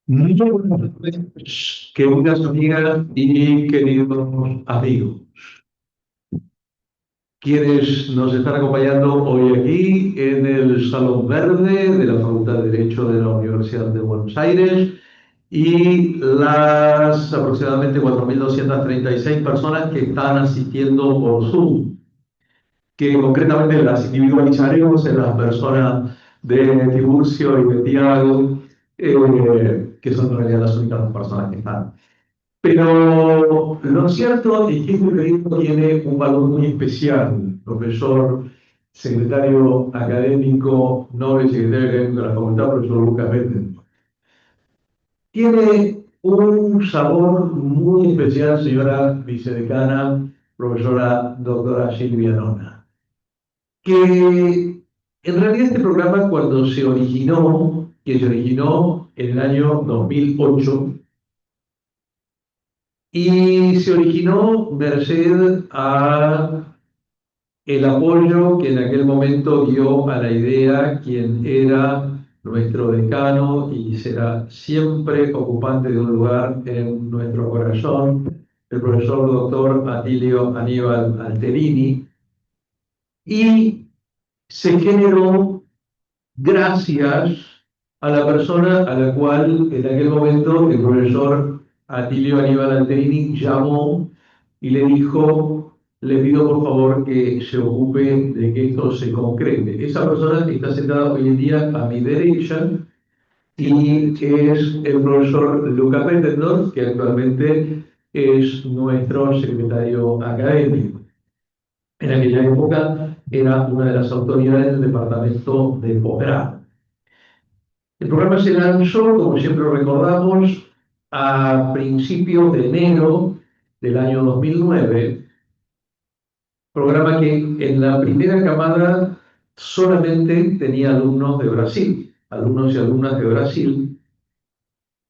Muy buenas noches, queridas amigas y queridos amigos, quienes nos están acompañando hoy aquí en el Salón Verde de la Facultad de Derecho de la Universidad de Buenos Aires y las aproximadamente 4.236 personas que están asistiendo por Zoom, que concretamente las individualizaremos en las personas de Tiburcio y de Tiago, que son en realidad las únicas dos personas que están. Pero lo cierto es que este proyecto tiene un valor muy especial. Profesor, secretario académico, noble secretario académico de la facultad, profesor Lucas Betten. Tiene un sabor muy especial, señora vicedecana, profesora doctora Silvia Nona, que en realidad este programa cuando se originó, que se originó en el año 2008, y se originó merced a el apoyo que en aquel momento dio a la idea quien era nuestro decano y será siempre ocupante de un lugar en nuestro corazón, el profesor doctor Atilio Aníbal Alterini, y se generó gracias a la persona a la cual en aquel momento el profesor Atilio Aníbal Alterini llamó y le dijo, le pido por favor que se ocupe de que esto se concrete. Esa persona está sentada hoy en día a mi derecha y es el profesor Luca Pettendorf, que actualmente es nuestro secretario académico. En aquella época era una de las autoridades del departamento de posgrado. El programa se lanzó, como siempre recordamos, a principios de enero del año 2009, programa que en la primera camada solamente tenía alumnos de Brasil, alumnos y alumnas de Brasil,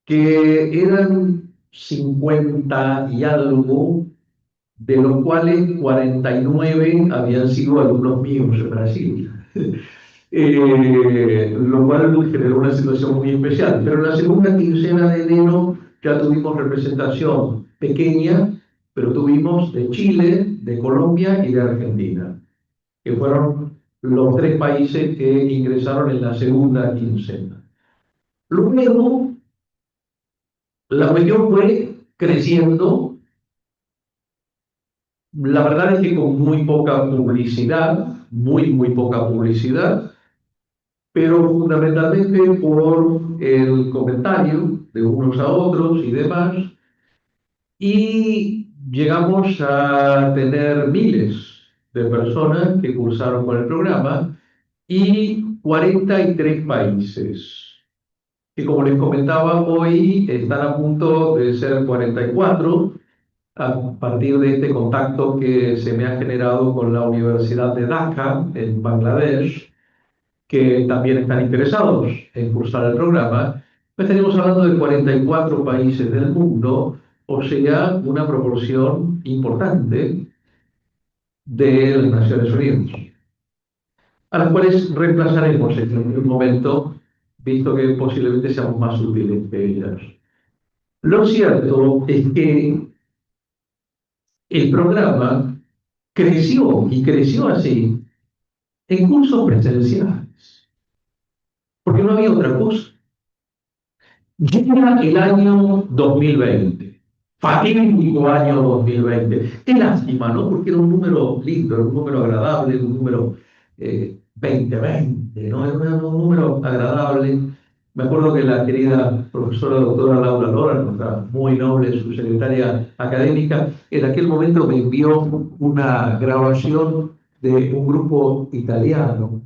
que eran 50 y algo, de los cuales 49 habían sido alumnos míos en Brasil. Lo cual generó una situación muy especial. Pero en la segunda quincena de enero ya tuvimos representación pequeña, pero tuvimos de Chile, de Colombia y de Argentina, que fueron los tres países que ingresaron en la segunda quincena. Luego, la región fue creciendo, la verdad es que con muy poca publicidad, muy poca publicidad, pero fundamentalmente por el comentario de unos a otros y demás, y llegamos a tener miles de personas que cursaron con el programa y 43 países, que como les comentaba hoy están a punto de ser 44 a partir de este contacto que se me ha generado con la Universidad de Dhaka en Bangladesh, que también están interesados en cursar el programa. Estaríamos hablando de 44 países del mundo, o sea, una proporción importante de las Naciones Unidas, a las cuales reemplazaremos en un momento, visto que posiblemente seamos más útiles que ellas. Lo cierto es que el programa creció y creció así en cursos presenciales, porque no había otra cosa. Llega el año 2020, fatídico año 2020. Qué lástima, ¿no? Porque era un número lindo, era un número agradable, un número 2020, ¿no? Era un número agradable. Me acuerdo que la querida profesora doctora Laura Lora, nuestra muy noble subsecretaria académica, en aquel momento me envió una grabación de un grupo italiano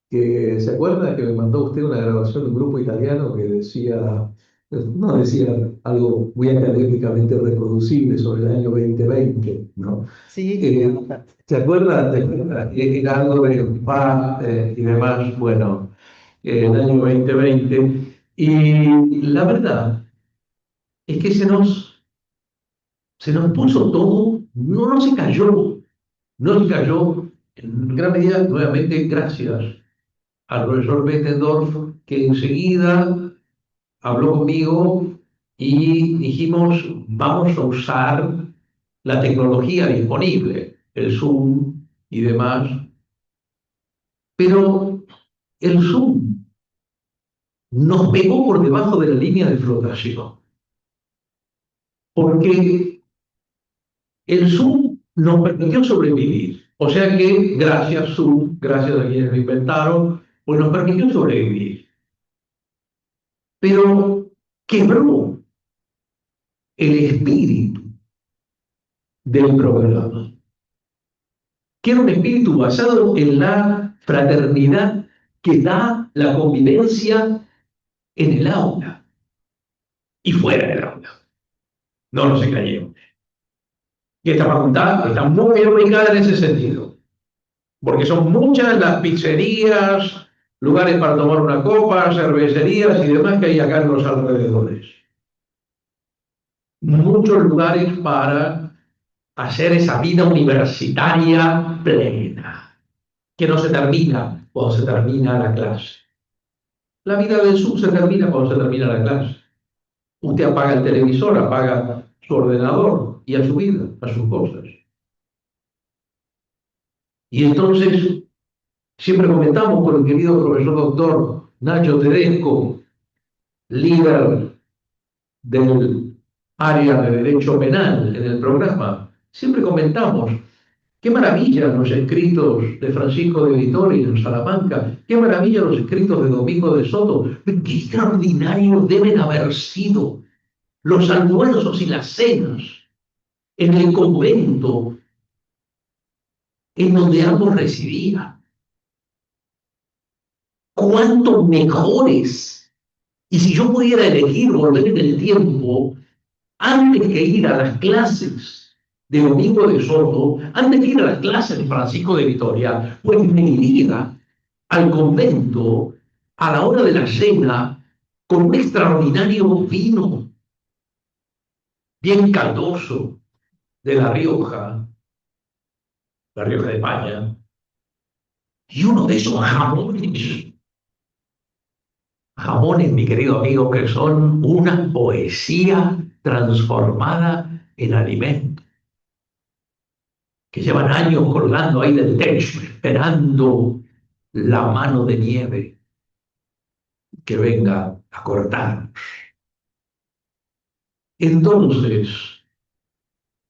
que se acuerda que me mandó usted una grabación de un grupo italiano que decía, no decía algo muy académicamente reproducible sobre el año 2020, ¿no? Sí, ¿Se acuerda? Era algo de paz y demás, bueno, el año 2020. Y la verdad es que se nos puso todo, no se cayó, no se cayó en gran medida, nuevamente, gracias al profesor Bettendorf, que enseguida habló conmigo y dijimos, vamos a usar la tecnología disponible, el Zoom y demás, pero el Zoom nos pegó por debajo de la línea de flotación, porque el Zoom nos permitió sobrevivir. O sea que, gracias Zoom, gracias a quienes lo inventaron, pues nos permitió sobrevivir. Pero quebró el espíritu del programa, que era un espíritu basado en la fraternidad que da la convivencia en el aula y fuera del aula. No nos engañemos. Y esta facultad está muy bien ubicada en ese sentido, porque son muchas las pizzerías, lugares para tomar una copa, cervecerías y demás que hay acá en los alrededores. Muchos lugares para hacer esa vida universitaria plena, que no se termina cuando se termina la clase. La vida del Zoom se termina cuando se termina la clase. Usted apaga el televisor, apaga su ordenador y a su vida, a sus cosas. Y entonces, siempre comentamos con el querido profesor doctor Nacho Tedesco, líder del área de Derecho Penal en el programa, siempre comentamos, qué maravilla los escritos de Francisco de Vitoria en Salamanca, qué maravilla los escritos de Domingo de Soto, qué extraordinarios deben haber sido los almuerzos y las cenas en el convento en donde ambos residían. Cuánto mejores. Y si yo pudiera elegir volver en el tiempo, antes que ir a las clases de Domingo de Soto, antes que ir a las clases de Francisco de Vitoria, pues me iría al convento a la hora de la cena con un extraordinario vino bien caldoso de La Rioja de España, y uno de esos jamones, mi querido amigo, que son una poesía transformada en alimento, que llevan años colgando ahí del techo, esperando la mano de nieve que venga a cortarnos. Entonces,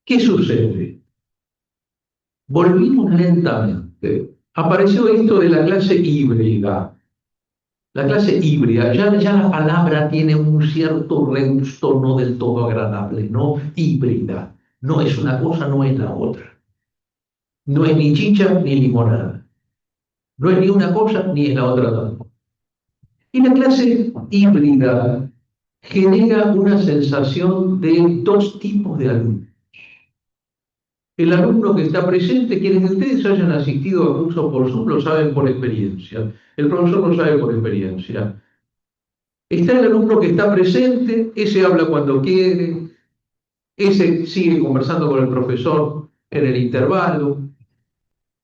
¿qué sucede? Volvimos lentamente. Apareció esto de la clase híbrida. La clase híbrida, ya la palabra tiene un cierto regusto no del todo agradable, ¿no? Híbrida. No es una cosa, no es la otra. No es ni chicha ni limonada. No es ni una cosa ni es la otra tampoco. Y la clase híbrida genera una sensación de dos tipos de alumnos. El alumno que está presente, quienes de ustedes hayan asistido a cursos por Zoom lo saben por experiencia. El profesor lo sabe por experiencia. Está el alumno que está presente, ese habla cuando quiere, ese sigue conversando con el profesor en el intervalo,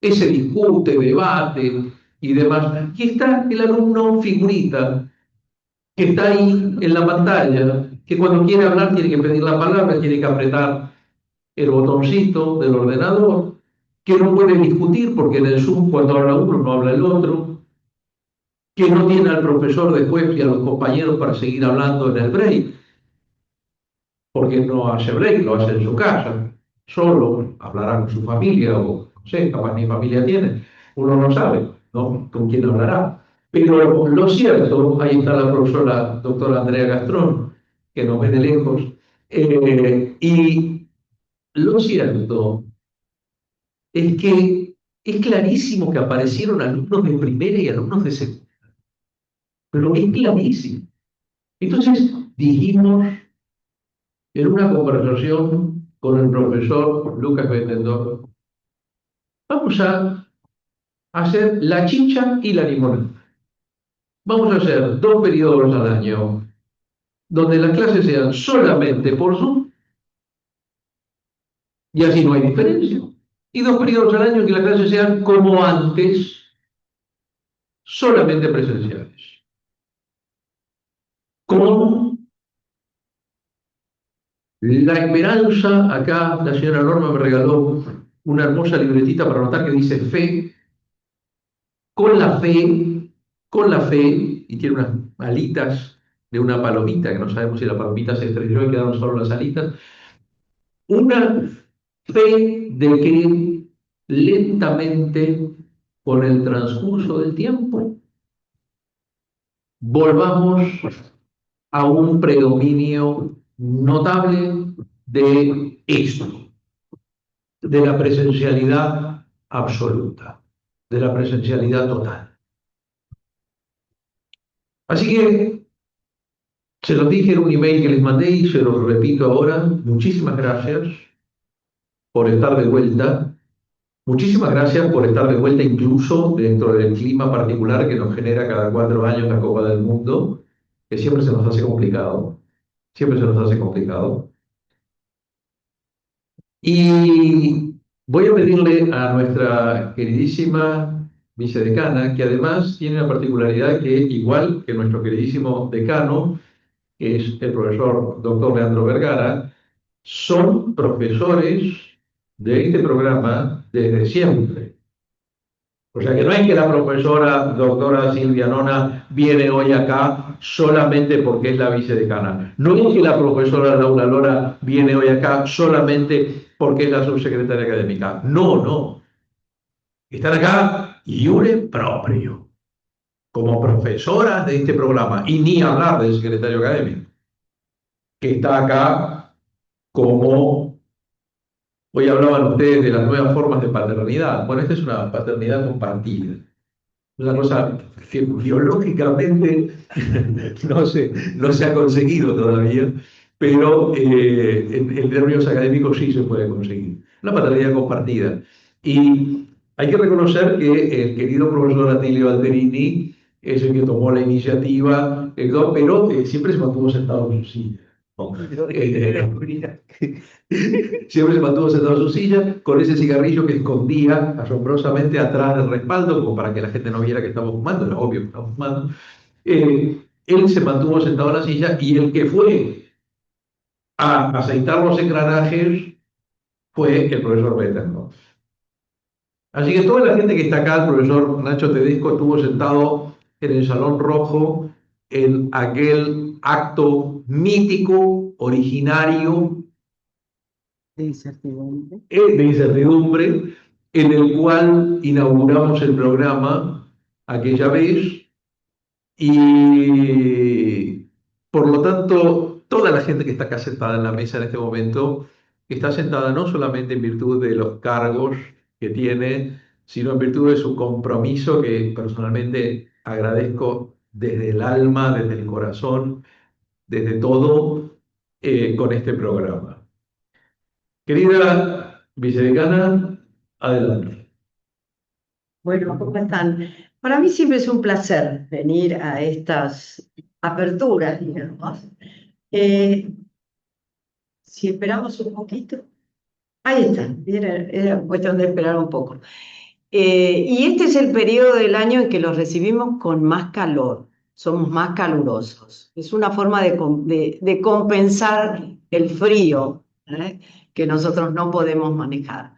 ese discute, debate y demás. Y está el alumno figurita, que está ahí en la pantalla, que cuando quiere hablar tiene que pedir la palabra, tiene que apretar el botoncito del ordenador, que no puede discutir porque en el Zoom cuando habla uno no habla el otro, que no tiene al profesor después y a los compañeros para seguir hablando en el break, porque no hace break, lo hace en su casa, solo, hablará con su familia o no sé, capaz ni familia tiene, uno no sabe, ¿no? Con quién hablará. Pero lo cierto, ahí está la profesora doctora Andrea Gastrón, que nos ve de lejos, y lo cierto es que es clarísimo que aparecieron alumnos de primera y alumnos de segunda, pero es clarísimo. Entonces dijimos en una conversación con el profesor Lucas Bettendorf, vamos a hacer la chicha y la limonada. Vamos a hacer 2 periodos al año, donde las clases sean solamente por Zoom, y así no hay diferencia. Y 2 periodos al año que las clases sean como antes, solamente presenciales. Con La esperanza, acá la señora Norma me regaló una hermosa libretita para anotar que dice fe, con la fe, con la fe, y tiene unas alitas de una palomita, que no sabemos si la palomita se estrelló y quedaron solo las alitas, una fe de que lentamente, con el transcurso del tiempo, volvamos a un predominio notable de esto, de la presencialidad absoluta, de la presencialidad total. Así que se los dije en un email que les mandé y se los repito ahora. Muchísimas gracias por estar de vuelta. Muchísimas gracias por estar de vuelta incluso dentro del clima particular que nos genera cada 4 años la Copa del Mundo, que siempre se nos hace complicado. Siempre se nos hace complicado. Y voy a pedirle a nuestra queridísima vicedecana, que además tiene la particularidad que, igual que nuestro queridísimo decano, que es el profesor doctor Leandro Vergara, son profesores de este programa desde siempre. O sea que no es que la profesora doctora Silvia Nona viene hoy acá solamente porque es la vicedecana. No es que la profesora Laura Lora viene hoy acá solamente porque es la subsecretaria académica. No, no. Están acá iure proprio, como profesoras de este programa. Y ni hablar del secretario académico, que está acá como... Hoy hablaban ustedes de las nuevas formas de paternidad. Bueno, esta es una paternidad compartida. Una cosa que biológicamente no se ha conseguido todavía, pero en términos académicos sí se puede conseguir. La paternidad compartida. Y hay que reconocer que el querido profesor Atilio Alterini es el que tomó la iniciativa, pero siempre se mantuvo sentado en su silla. Siempre se mantuvo sentado en su silla con ese cigarrillo que escondía asombrosamente atrás del respaldo, como para que la gente no viera que estamos fumando, era obvio que estamos fumando. Él se mantuvo sentado en la silla y el que fue a aceitar los engranajes fue el profesor Betternoff. Así que toda la gente que está acá, el profesor Nacho Tedesco estuvo sentado en el Salón Rojo en aquel acto mítico, originario, de incertidumbre, en el cual inauguramos el programa aquella vez y por lo tanto toda la gente que está acá sentada en la mesa en este momento está sentada no solamente en virtud de los cargos que tiene, sino en virtud de su compromiso que personalmente agradezco desde el alma, desde el corazón, desde todo con este programa. Querida vicedecana, adelante. Bueno, ¿cómo están? Para mí siempre es un placer venir a estas aperturas, digamos. Si esperamos un poquito. Ahí está, era cuestión de esperar un poco. Y este es el periodo del año en que los recibimos con más calor, somos más calurosos. Es una forma de compensar el frío, que nosotros no podemos manejar.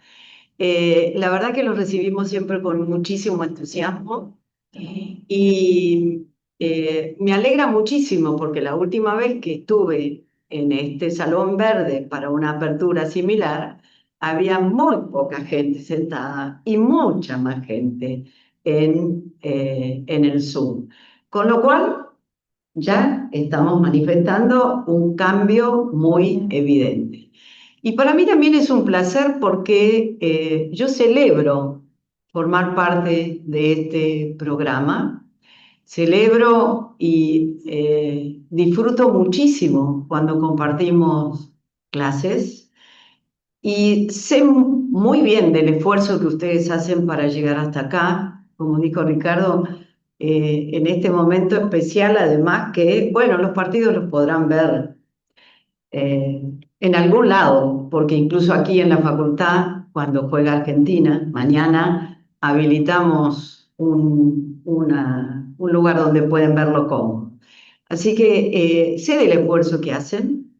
La verdad que los recibimos siempre con muchísimo entusiasmo y me alegra muchísimo porque la última vez que estuve en este salón verde para una apertura similar, había muy poca gente sentada y mucha más gente en el Zoom. Con lo cual ya estamos manifestando un cambio muy evidente. Y para mí también es un placer porque yo celebro formar parte de este programa, celebro y disfruto muchísimo cuando compartimos clases y sé muy bien del esfuerzo que ustedes hacen para llegar hasta acá, como dijo Ricardo, en este momento especial, además que, bueno, los partidos los podrán ver en algún lado, porque incluso aquí en la facultad, cuando juega Argentina, mañana habilitamos un lugar donde pueden verlo cómodo. Así que sé del esfuerzo que hacen,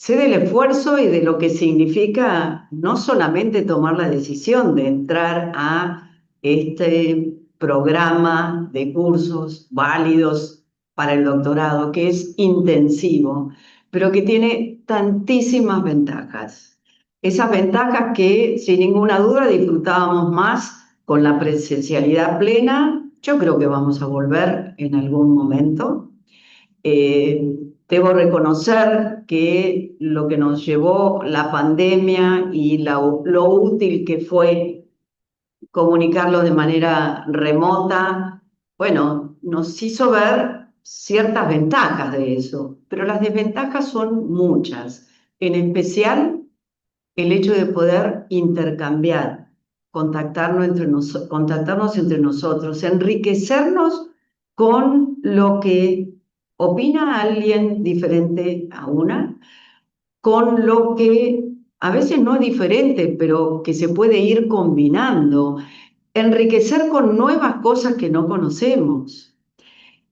sé del esfuerzo y de lo que significa no solamente tomar la decisión de entrar a este programa de cursos válidos para el doctorado, que es intensivo, pero que tiene tantísimas ventajas. Esas ventajas que sin ninguna duda disfrutábamos más con la presencialidad plena. Yo creo que vamos a volver en algún momento. Debo reconocer que lo que nos llevó la pandemia y lo útil que fue comunicarlo de manera remota, bueno, nos hizo ver ciertas ventajas de eso, pero las desventajas son muchas, en especial el hecho de poder intercambiar, contactarnos entre nosotros, enriquecernos con lo que opina alguien diferente a una, con lo que a veces no es diferente, pero que se puede ir combinando, enriquecer con nuevas cosas que no conocemos.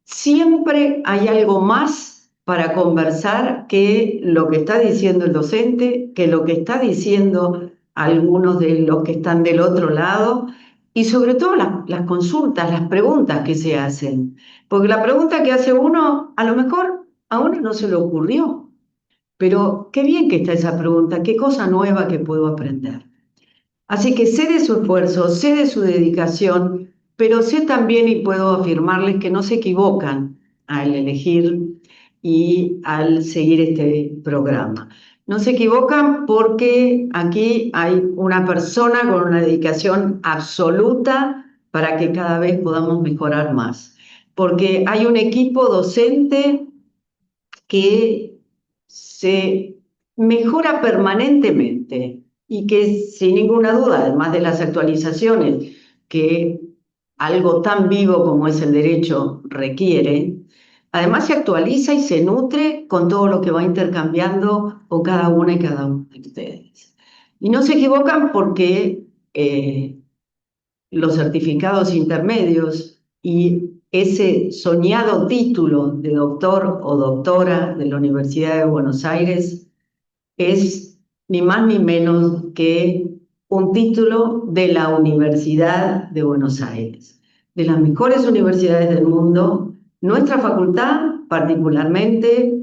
Siempre hay algo más para conversar que lo que está diciendo el docente, que lo que está diciendo algunos de los que están del otro lado, y sobre todo las consultas, las preguntas que se hacen. Porque la pregunta que hace uno, a lo mejor a uno no se le ocurrió, pero qué bien que está esa pregunta, qué cosa nueva que puedo aprender. Así que sé de su esfuerzo, sé de su dedicación, pero sé también y puedo afirmarles que no se equivocan al elegir y al seguir este programa. No se equivocan porque aquí hay una persona con una dedicación absoluta para que cada vez podamos mejorar más. Porque hay un equipo docente que se mejora permanentemente y que sin ninguna duda, además de las actualizaciones que algo tan vivo como es el derecho requiere, además se actualiza y se nutre con todo lo que va intercambiando con cada una y cada uno de ustedes. Y no se equivocan porque los certificados intermedios y ese soñado título de doctor o doctora de la Universidad de Buenos Aires es ni más ni menos que un título de la Universidad de Buenos Aires, de las mejores universidades del mundo. Nuestra facultad, particularmente,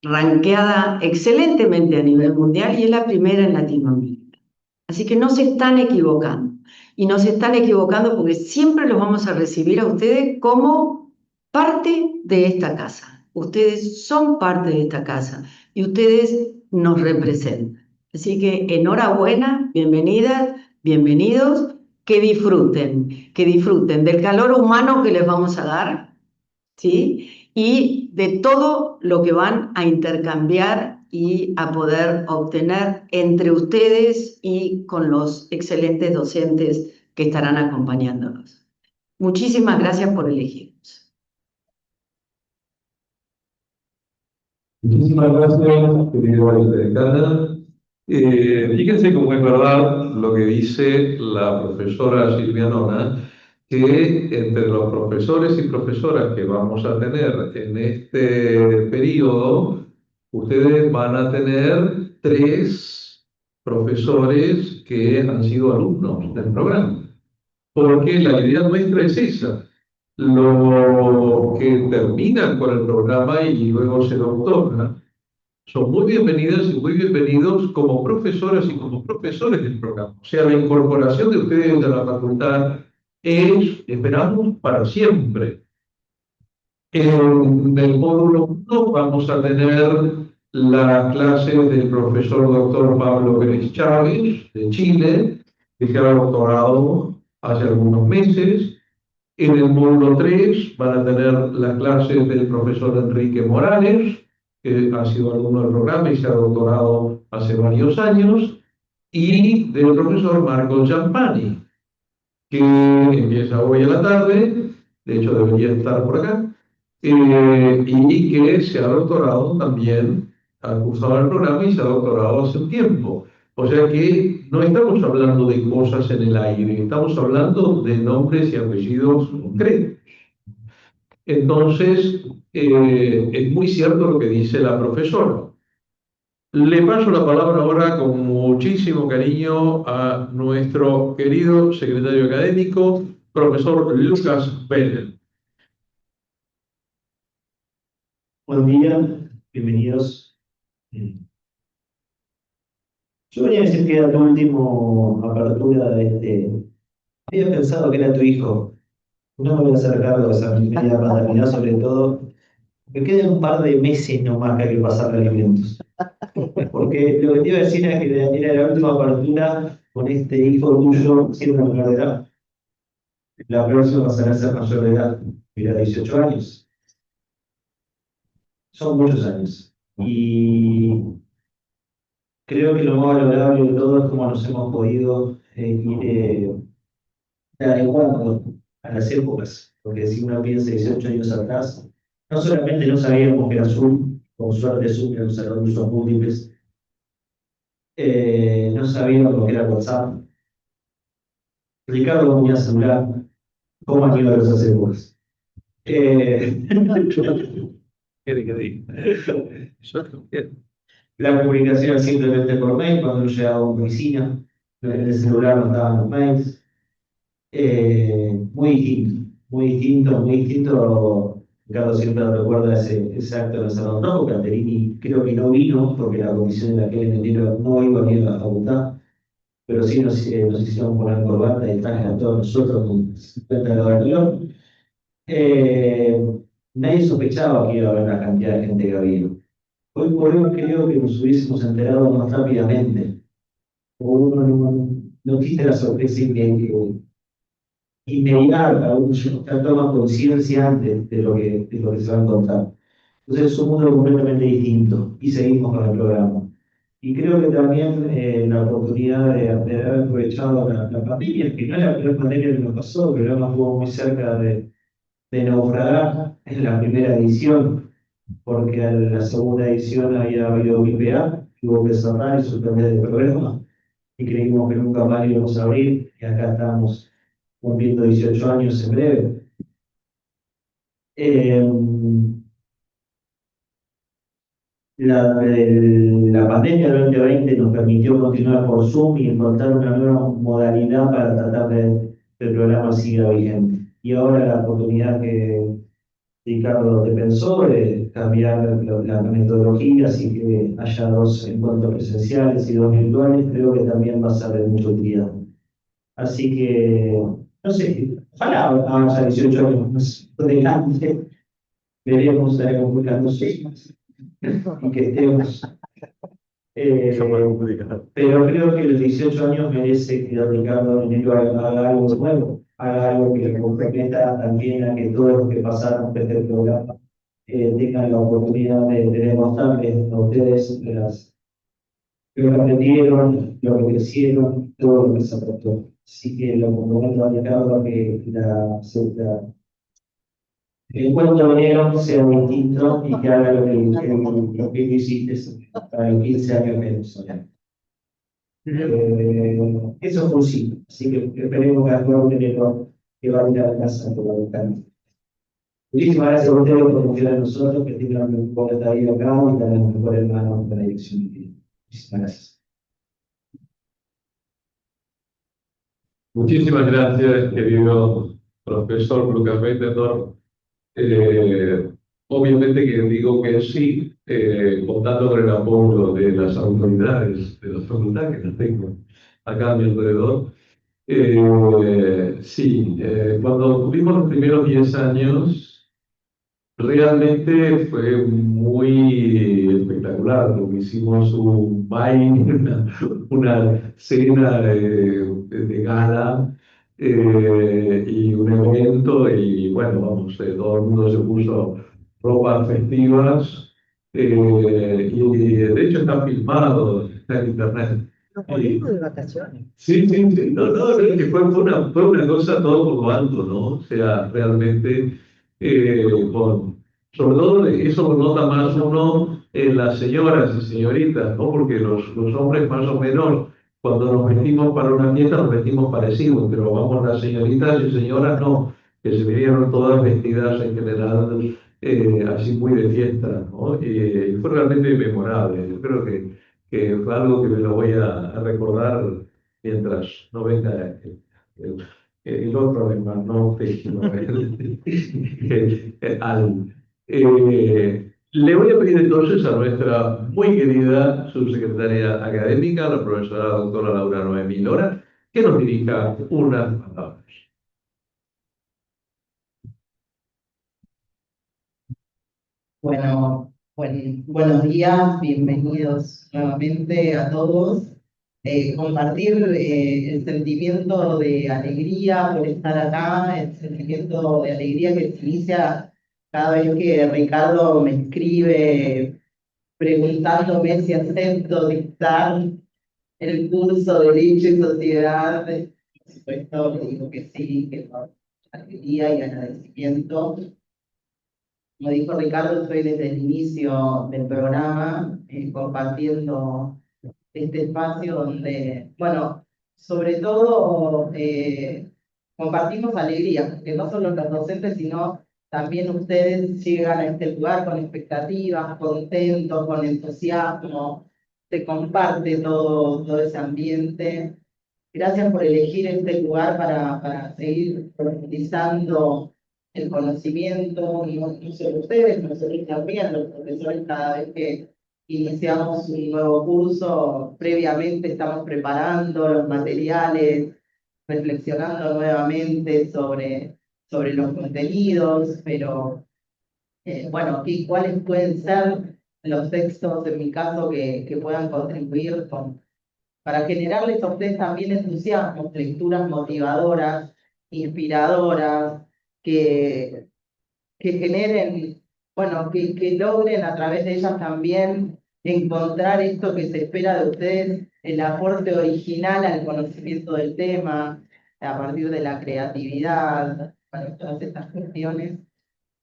ranqueada excelentemente a nivel mundial y es la primera en Latinoamérica. Así que no se están equivocando. Y no se están equivocando porque siempre los vamos a recibir a ustedes como parte de esta casa. Ustedes son parte de esta casa y ustedes nos representan. Así que enhorabuena, bienvenidas, bienvenidos, que disfruten del calor humano que les vamos a dar, ¿sí? Y de todo lo que van a intercambiar y a poder obtener entre ustedes y con los excelentes docentes que estarán acompañándonos. Muchísimas gracias por elegirnos. Muchísimas gracias, querida decana. Fíjense cómo es verdad lo que dice la profesora Silvia Nona, que entre los profesores y profesoras que vamos a tener en este periodo, ustedes van a tener 3 profesores que han sido alumnos del programa, porque la idea nuestra es esa. Los que terminan con el programa y luego se doctoran son muy bienvenidas y muy bienvenidos como profesoras y como profesores del programa. O sea, la incorporación de ustedes a la facultad es, esperamos, para siempre. En el módulo 1 vamos a tener la clase del profesor doctor Pablo Pérez Chávez, de Chile, que se ha doctorado hace algunos meses. En el módulo 3 van a tener las clases del profesor Enrique Morales, que ha sido alumno del programa y se ha doctorado hace varios años, y del profesor Marco Champani, que empieza hoy a la tarde, de hecho debería estar por acá, y que se ha doctorado también, ha cursado el programa y se ha doctorado hace un tiempo. O sea que no estamos hablando de cosas en el aire, estamos hablando de nombres y apellidos concretos. Entonces, es muy cierto lo que dice la profesora. Le paso la palabra ahora con muchísimo cariño a nuestro querido secretario académico, profesor Lucas Bell. Buen día, bienvenidos. Yo venía a decir que era tu último apertura de este. Había pensado que era tu hijo. No me voy a hacer cargo de esa media paternidad, sobre todo. Me quedan un par de meses nomás que hay que pasarle alimentos. Porque lo que te iba a decir era que era la última apertura con este hijo tuyo siendo menor de edad. La próxima pasará a ser mayor de edad, mira, 18 años. Son muchos años. Y creo que lo más valorable de todo es cómo nos hemos podido ir adecuando a las épocas, porque si uno piensa 18 años atrás, no solamente no sabíamos que era Zoom, con suerte Zoom era un salón de usos múltiples, no sabíamos lo que era WhatsApp, Ricardo tenía celular, cómo han ido esas épocas. ¿Quiere que diga? Yo también. La comunicación es simplemente por mail, cuando uno llegaba a una oficina, en el celular no estaban los mails. Muy distinto, muy distinto, muy distinto. Ricardo siempre recuerda ese acto en el Salón Rojo. Caterini creo que no vino porque la comisión de aquel en enero no iba a ir a la facultad, pero sí nos hicieron poner corbata y traje a todos nosotros con 50 grados de calor. Nadie sospechaba que iba a haber la cantidad de gente que había. Hoy por hoy creo que nos hubiésemos enterado más rápidamente. O uno no quise la sorpresa inmediata, uno ya toma conciencia antes de lo que se va a encontrar. Entonces es un mundo completamente distinto y seguimos con el programa. Y creo que también la oportunidad de haber aprovechado la pandemia, que no es la primera pandemia que nos pasó, pero programa estuvo muy cerca de naufragar en la primera edición, porque en la segunda edición había habido VPA, que hubo que cerrar y suspender el programa, y creímos que nunca más íbamos a abrir, y acá estamos cumpliendo 18 años en breve. La pandemia del 2020 nos permitió continuar por Zoom y encontrar una nueva modalidad para tratar de que el programa siga vigente. Y ahora la oportunidad que Ricardo te pensó de cambiar la metodología, así que haya 2 encuentros presenciales y 2 virtuales, creo que también va a ser de mucha utilidad. Así que, no sé, ojalá haya 18 años más adelante, veremos comunicándose y que estemos. Pero creo que los 18 años merece que Ricardo Minero haga algo nuevo, haga algo que comprometa también a que todos los que pasaron por este programa tengan la oportunidad de demostrarles a ustedes lo que aprendieron, lo que crecieron, todo lo que se aprendió. Así que lo comprometo a Ricardo a que el encuentro negro sea distinto y que haga lo que hiciste para los 15 años menos. Eso fue un sí, así que esperemos que actuar que va a ir a la casa por la ventana. Muchísimas gracias a ustedes por confiar en nosotros, que tengan un mejor detalle acá y también un mejor hermano de la dirección. Muchísimas gracias. Muchísimas gracias, querido profesor Lucas Bettendorf. Obviamente que digo que sí, contando con el apoyo de las autoridades de la facultad, que las tengo acá a mi alrededor. Sí, cuando tuvimos los primeros 10 años, realmente fue muy espectacular, porque hicimos un baile, una cena de gala y un evento, y bueno, vamos, todo el mundo se puso ropas festivas, y de hecho está filmado, está en internet. Nos volvimos de vacaciones. Sí, sí, sí, no, es que fue una cosa todo por lo alto, ¿no? O sea, realmente, sobre todo eso lo nota más uno en las señoras y señoritas, ¿no? Porque los hombres más o menos, cuando nos vestimos para una fiesta, nos vestimos parecidos, pero vamos, las señoritas y señoras no, que se vinieron todas vestidas en general así muy de fiesta, ¿no? Y fue realmente memorable. Yo creo que fue algo que me lo voy a recordar mientras no venga el, el otro hermano, sino al. Le voy a pedir entonces a nuestra muy querida subsecretaria académica, la profesora doctora Laura Noemí Lora, que nos dirija unas palabras. Bueno, buenos días, bienvenidos nuevamente a todos. Compartir el sentimiento de alegría por estar acá, el sentimiento de alegría que se inicia cada vez que Ricardo me escribe preguntándome si acepto dictar el curso de Derecho y Sociedad. Por supuesto, le digo que sí, que con alegría y agradecimiento. Como dijo Ricardo, estoy desde el inicio del programa compartiendo este espacio donde, bueno, sobre todo compartimos alegría, porque no solo los docentes, sino también ustedes llegan a este lugar con expectativas, contentos, con entusiasmo, se comparte todo ese ambiente. Gracias por elegir este lugar para seguir profundizando el conocimiento, no solo ustedes, nosotros también, los profesores, cada vez que iniciamos un nuevo curso, previamente estamos preparando los materiales, reflexionando nuevamente sobre los contenidos, pero bueno, ¿cuáles pueden ser los textos, en mi caso, que puedan contribuir para generarles a ustedes también entusiasmo, lecturas motivadoras, inspiradoras, que, que generen, bueno, que logren a través de ellas también encontrar esto que se espera de ustedes, el aporte original al conocimiento del tema, a partir de la creatividad, para todas estas cuestiones.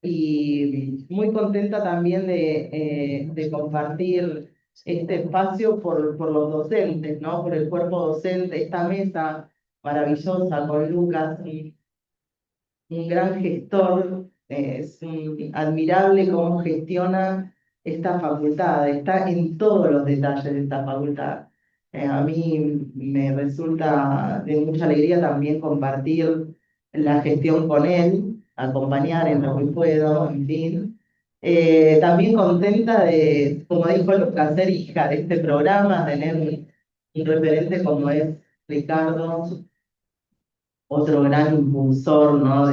Y muy contenta también de compartir este espacio por los docentes, ¿no? Por el cuerpo docente, esta mesa maravillosa con Lucas, un gran gestor, es admirable cómo gestiona esta facultad, está en todos los detalles de esta facultad. A mí me resulta de mucha alegría también compartir la gestión con él, acompañar en lo que puedo, en fin. También contenta de, como dijo Lucas, ser hija de este programa, tener un referente como es Ricardo, otro gran impulsor, ¿no?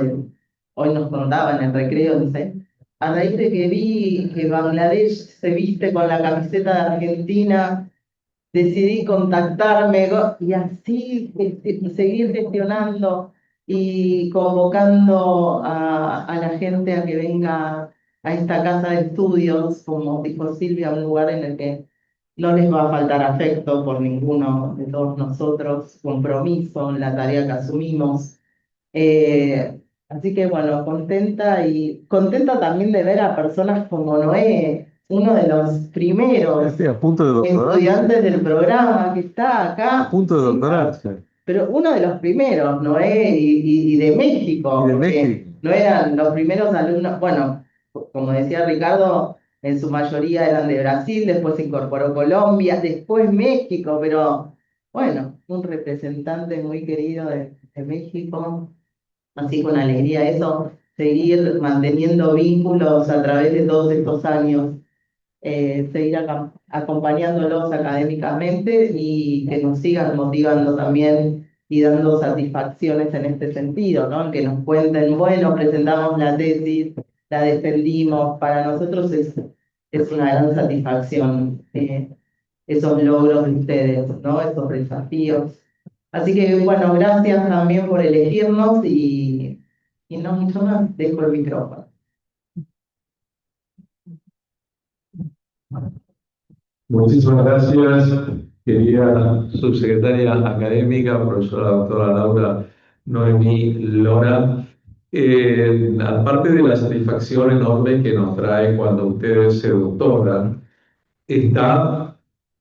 Hoy nos contaba en el recreo, dice, a raíz de que vi que Bangladesh se viste con la camiseta de Argentina, decidí contactarme y así seguir gestionando y convocando a la gente a que venga a esta casa de estudios, como dijo Silvia, un lugar en el que no les va a faltar afecto por ninguno de todos nosotros, compromiso en la tarea que asumimos. Así que bueno, contenta y contenta también de ver a personas como Noé, uno de los primeros Sí, a punto de doctorarse. estudiantes del programa que está acá. A punto de doctorarse. Pero uno de los primeros, Noé, y de México, Y de porque México. no eran los primeros alumnos, bueno, como decía Ricardo, en su mayoría eran de Brasil, después se incorporó Colombia, después México, pero bueno, un representante muy querido de México, así con alegría eso, seguir manteniendo vínculos a través de todos estos años, seguir acompañándolos académicamente y que nos sigan motivando también y dando satisfacciones en este sentido, ¿no? Que nos cuenten, bueno, presentamos la tesis, la defendimos, para nosotros es una gran satisfacción esos logros de ustedes, ¿no? Esos desafíos. Así que, bueno, gracias también por elegirnos y no mucho más, dejo el micrófono. Muchísimas gracias, querida subsecretaria académica, profesora doctora Laura Noemí Lora. Aparte de la satisfacción enorme que nos trae cuando ustedes se doctoran, está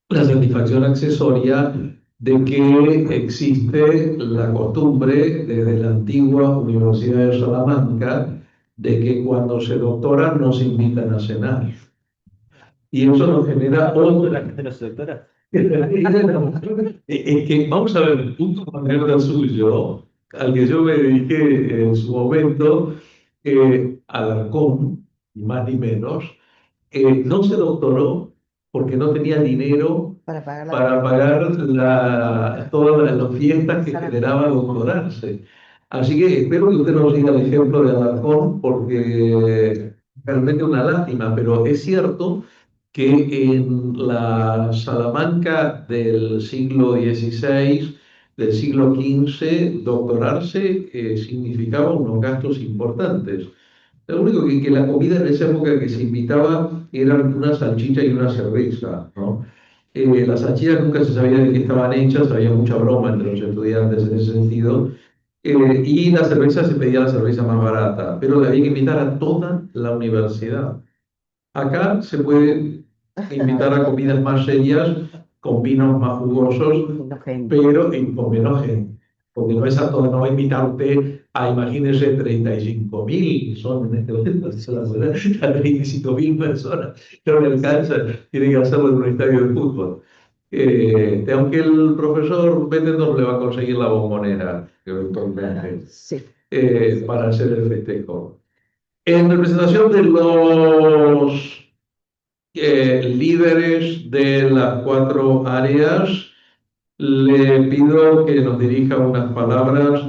la satisfacción accesoria de que existe la costumbre desde la antigua Universidad de Salamanca de que cuando se doctoran nos invitan a cenar. Y eso nos genera otra. de los doctoras. Es que, vamos a ver, un compañero suyo, al que yo me dediqué en su momento, Alarcón, ni más ni menos, no se doctoró porque no tenía dinero Para pagar para pagar todas las fiestas que generaba doctorarse. Así que espero que usted nos siga el ejemplo de Alarcón, porque realmente una lástima, pero es cierto que en la Salamanca del siglo XVI, del siglo XV, doctorarse significaba unos gastos importantes. Lo único que la comida en esa época que se invitaba eran una salchicha y una cerveza, ¿no? Las salchichas nunca se sabía de qué estaban hechas, había mucha broma entre los estudiantes en ese sentido, y la cerveza se pedía la cerveza más barata, pero había que invitar a toda la universidad. Acá se puede invitar a comidas más serias, con vinos más jugosos, pero con menos gente. Porque no es a todo, no va a invitar usted a, imagínese, 35.000, son en este momento, a 35.000 personas. No le alcanza, tiene que hacerlo en un estadio de fútbol. Aunque el profesor Benedor le va a conseguir la bombonera, eventualmente, Sí. para hacer el festejo. En representación de los líderes de las 4 áreas, le pido que nos dirija unas palabras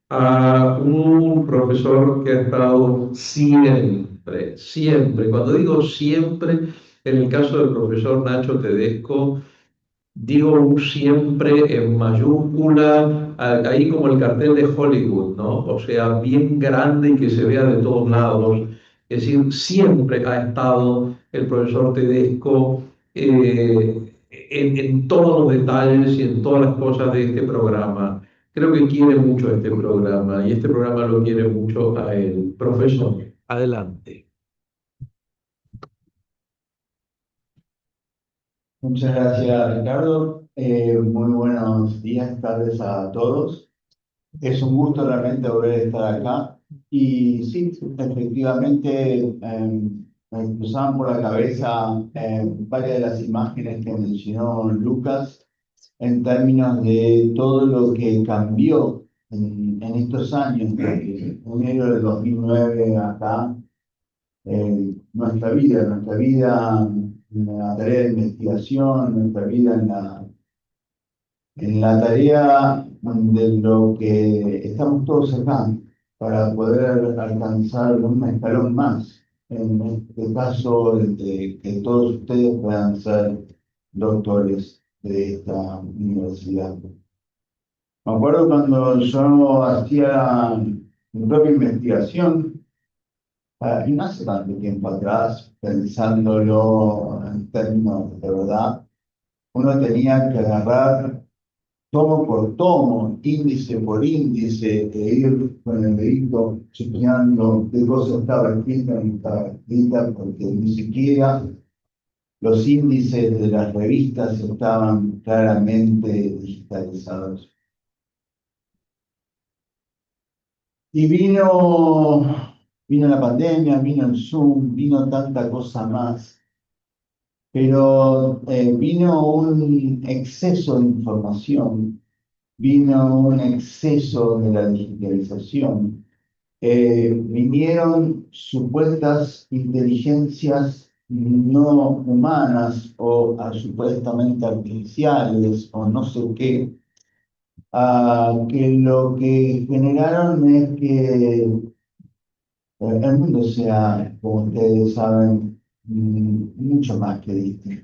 a un profesor que ha estado siempre, siempre, cuando digo siempre, en el caso del profesor Nacho Tedesco, digo un siempre en mayúscula, ahí como el cartel de Hollywood, ¿no? O sea, bien grande y que se vea de todos lados. Es decir, siempre ha estado el profesor Tedesco en todos los detalles y en todas las cosas de este programa. Creo que quiere mucho este programa y este programa lo quiere mucho a él. Profesor, adelante. Muchas gracias, Ricardo. Muy buenos días, tardes a todos. Es un gusto realmente volver a estar acá. Y sí, efectivamente, me cruzaban por la cabeza varias de las imágenes que mencionó Lucas en términos de todo lo que cambió en estos años, desde enero de 2009 acá, nuestra vida en la tarea de investigación, nuestra vida en la tarea de lo que estamos todos acá para poder alcanzar un escalón más. En este caso, de que todos ustedes puedan ser doctores de esta universidad. Me acuerdo cuando yo hacía mi propia investigación, y no hace tanto tiempo atrás, pensándolo en términos de verdad, uno tenía que agarrar tomo por tomo, índice por índice, e ir con el dedito chequeando qué cosa estaba escrita y no estaba escrita, porque ni siquiera los índices de las revistas estaban claramente digitalizados. Y vino la pandemia, vino el Zoom, vino tanta cosa más, pero vino un exceso de información, vino un exceso de la digitalización, vinieron supuestas inteligencias no humanas o supuestamente artificiales o no sé qué, que lo que generaron es que el mundo sea, como ustedes saben, mucho más que distinto.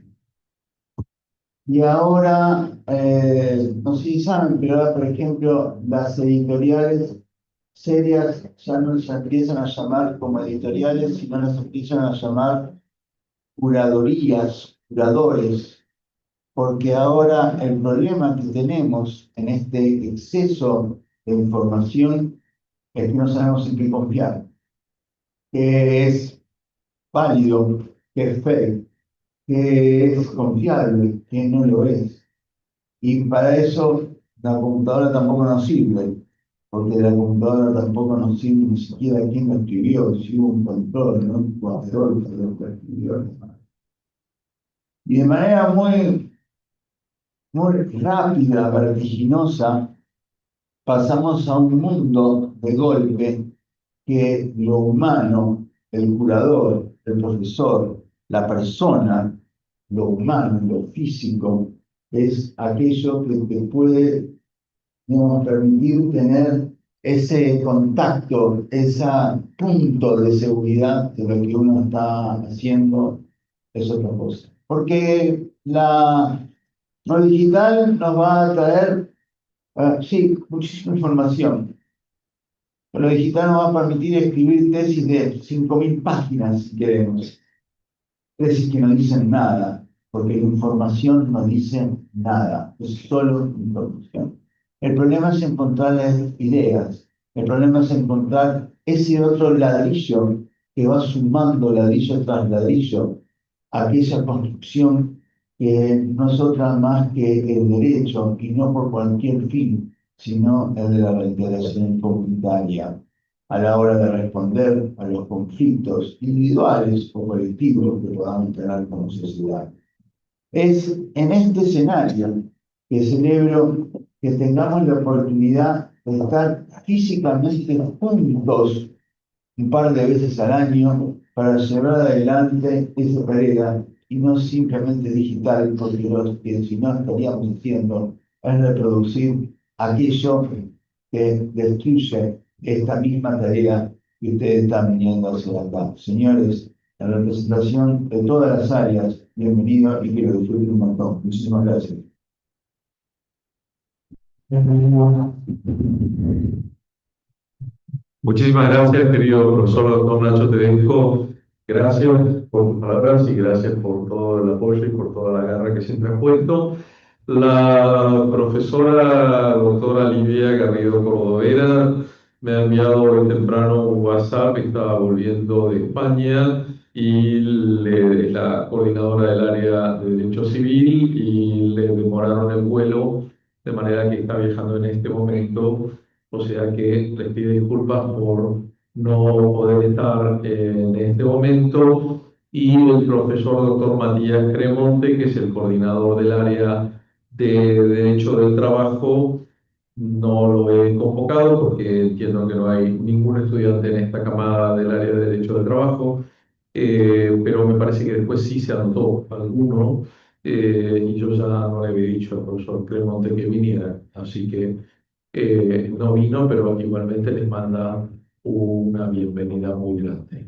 Y ahora, no sé si saben, pero ahora, por ejemplo, las editoriales serias ya no se empiezan a llamar como editoriales, sino las empiezan a llamar curadorías, curadores, porque ahora el problema que tenemos en este exceso de información es que no sabemos en qué confiar, qué es válido, qué es fake, qué es confiable, qué no lo es. Y para eso la computadora tampoco nos sirve, porque la computadora tampoco nos sirve ni siquiera quién lo escribió, si hubo un control, no un cuadro que lo escribió. Y de manera muy rápida, vertiginosa, pasamos a un mundo de golpe que lo humano, el curador, el profesor, la persona, lo humano, lo físico, es aquello que te puede, digamos, permitir tener ese contacto, ese punto de seguridad de lo que uno está haciendo, es otra cosa. Porque lo digital nos va a traer, sí, muchísima información. Lo digital nos va a permitir escribir tesis de 5.000 páginas, si queremos. Tesis que no dicen nada, porque la información no dice nada, es solo información. El problema es encontrar las ideas, el problema es encontrar ese otro ladrillo que va sumando ladrillo tras ladrillo a aquella construcción que no es otra más que el derecho, y no por cualquier fin, sino el de la reiteración comunitaria a la hora de responder a los conflictos individuales o colectivos que podamos tener como sociedad. Es en este escenario que celebro que tengamos la oportunidad de estar físicamente juntos un par de veces al año para llevar adelante esa tarea y no simplemente digital, porque lo que si no estaríamos haciendo es reproducir aquello que destruye esta misma tarea que ustedes están viniendo a hacer acá. Señores, en representación de todas las áreas, bienvenidos y quiero disfrutar un montón. Muchísimas gracias. Muchísimas gracias, querido profesor doctor Nacho Tedesco. Gracias por tus palabras y gracias por todo el apoyo y por toda la garra que siempre has puesto. La profesora doctora Livia Garrido Cordovera me ha enviado hoy temprano un WhatsApp, estaba volviendo de España y es la coordinadora del área de Derecho Civil y le demoraron el vuelo, de manera que está viajando en este momento. O sea que les pido disculpas por no poder estar en este momento. Y el profesor doctor Matías Cremonte, que es el coordinador del área de Derecho del Trabajo, no lo he convocado porque entiendo que no hay ningún estudiante en esta camada del área de Derecho del Trabajo, pero me parece que después sí se anotó alguno, y yo ya no le había dicho al profesor Cremonte que viniera, así que no vino, pero igualmente les manda una bienvenida muy grande.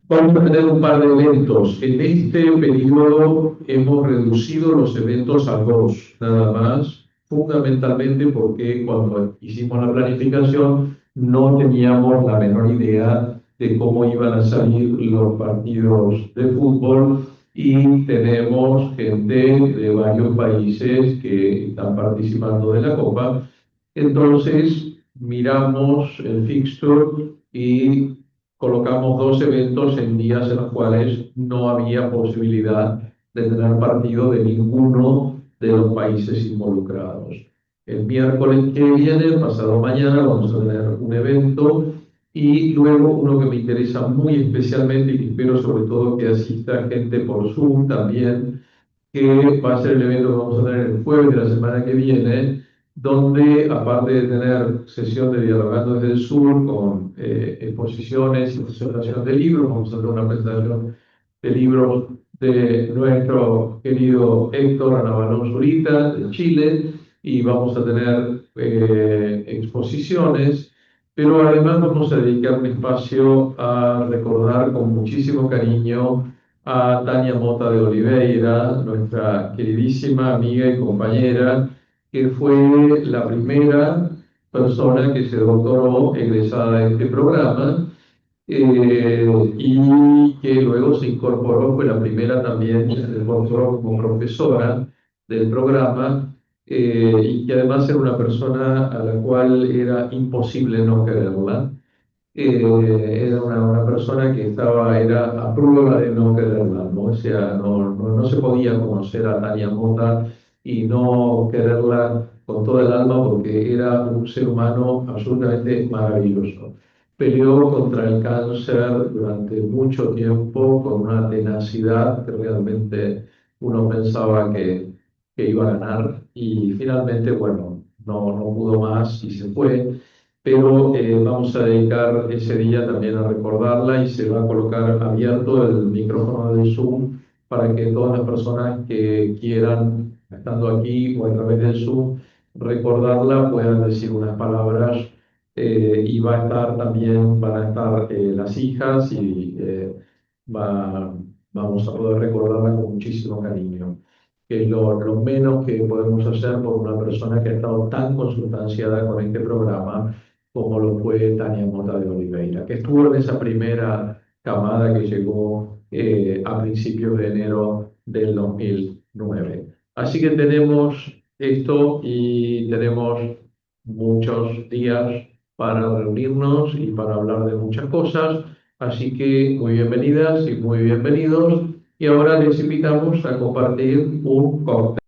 Vamos a tener un par de eventos. En este periodo hemos reducido los eventos a dos, nada más, fundamentalmente porque cuando hicimos la planificación no teníamos la menor idea de cómo iban a salir los partidos de fútbol y tenemos gente de varios países que están participando de la Copa. Entonces miramos el fixture y colocamos dos eventos en días en los cuales no había posibilidad de tener partido de ninguno de los países involucrados. El miércoles que viene, pasado mañana, vamos a tener un evento y luego uno que me interesa muy especialmente y que espero sobre todo que asista gente por Zoom también, que va a ser el evento que vamos a tener el jueves de la semana que viene, donde aparte de tener sesión de Dialogando desde el Sur con exposiciones y presentación de libros, vamos a tener una presentación de libros de nuestro querido Héctor Anabalón Zurita de Chile y vamos a tener exposiciones, pero además vamos a dedicar un espacio a recordar con muchísimo cariño a Tania Mota de Oliveira, nuestra queridísima amiga y compañera, que fue la primera persona que se doctoró egresada de este programa, y que luego se incorporó, fue la primera también que se incorporó como profesora del programa, y que además era una persona a la cual era imposible no quererla. Era una persona que era a prueba de no quererla, ¿no? O sea, no se podía conocer a Tania Mota y no quererla con toda el alma porque era un ser humano absolutamente maravilloso. Peleó contra el cáncer durante mucho tiempo con una tenacidad que realmente uno pensaba que iba a ganar y finalmente, bueno, no pudo más y se fue. Pero vamos a dedicar ese día también a recordarla y se va a colocar abierto el micrófono del Zoom para que todas las personas que quieran, estando aquí o a través del Zoom, recordarla, puedan decir unas palabras y va a estar también, van a estar las hijas y vamos a poder recordarla con muchísimo cariño, que es lo menos que podemos hacer por una persona que ha estado tan consustanciada con este programa como lo fue Tania Mota de Oliveira, que estuvo en esa primera camada que llegó a principios de enero del 2009. Así que tenemos esto y tenemos muchos días para reunirnos y para hablar de muchas cosas. Así que muy bienvenidas y muy bienvenidos. Y ahora les invitamos a compartir un cóctel.